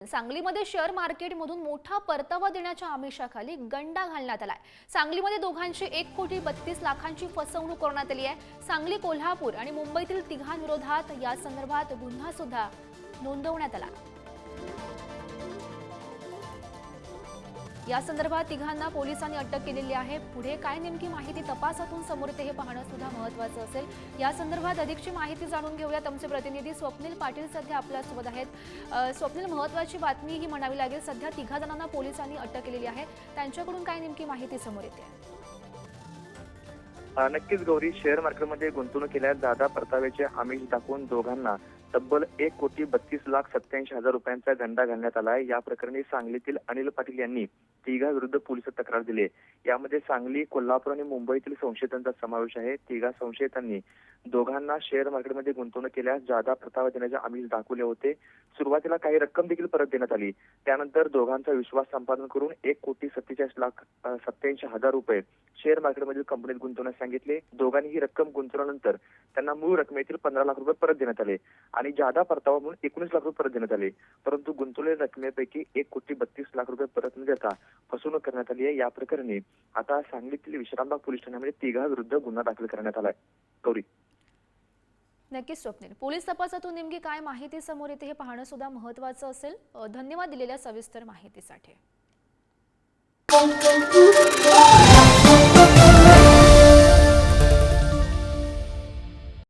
सांगलीमध्ये शेअर मार्केटमधून मोठा परतावा देण्याच्या आमिषाखाली गंडा घालण्यात आलाय। सांगलीमध्ये दोघांची 1,32,00,000ची फसवणूक करण्यात आली आहे। सांगली, कोल्हापूर आणि मुंबईतील तिघांविरोधात या संदर्भात गुन्हा सुद्धा नोंदवण्यात आला। या संदर्भात तिघांना पोलिसांनी अटक केलेली आहे। पुढे काय नेमकी माहिती तपासातून समोर येते हे पाहणं सुद्धा महत्त्वाचं असेल। या संदर्भात अधिकची माहिती जाणून घेऊयात। आमचे प्रतिनिधी स्वप्नील पाटील सध्या आपल्या सोबत आहेत। स्वप्नील, महत्त्वाची बातमी ही म्हणावी लागेल, सध्या तिघा जणांना पोलिसांनी अटक केलेली आहे। त्यांच्याकडून काय नेमकी माहिती समोर येते? नक्कीच गौरी, शेअर मार्केटमध्ये गुंतवणूक केल्यास जादा परताव्याचे आमिष दाखवून दोघांना तब्बल 1,32,87,000 रुपयांचा गंडा घालण्यात आला आहे। या प्रकरणी सांगलीतील अनिल पाटील यांनी तिघांविरुद्ध पोलिसात तक्रार दिली आहे। यामध्ये सांगली, कोल्हापूर आणि मुंबईतील संशयितांचा समावेश आहे। तिघा संशयितांनी दोघांना शेअर मार्केटमध्ये गुंतवणूक केल्यास जादा परतावा देण्याचे आमिष दाखवले होते। सुरुवातीला काही रक्कम देखील परत देण्यात आली। त्यानंतर दोघांचा विश्वास संपादन करून 1,47,87,000 रुपये शेअर मार्केटमधील कंपनीत गुंतवण्यास सांगितले। दोघांनी ही रक्कम गुंतवल्यानंतर त्यांना मूळ रकमेतील 15 लाख रुपये परत देण्यात आले आणि जादा परतावा म्हणून 19 लाख रुपये परत देण्यात आले। परंतु गुंतवलेल्या रकमेपैकी 1,32,00,000 रुपये परत न देता फसवणूक करण्यात आली आहे। या प्रकरणी आता सांगलीतील विश्रामबाग पोलीस ठाण्यामध्ये तिघांविरुद्ध गुन्हा दाखल करण्यात आलाय। गौरी, नक्कीच स्वप्नील, पोलीस तपासातून नेमकी काय माहिती समोर येते हे पाहणं सुद्धा महत्त्वाचं असेल। धन्यवाद दिलेल्या सविस्तर माहितीसाठी।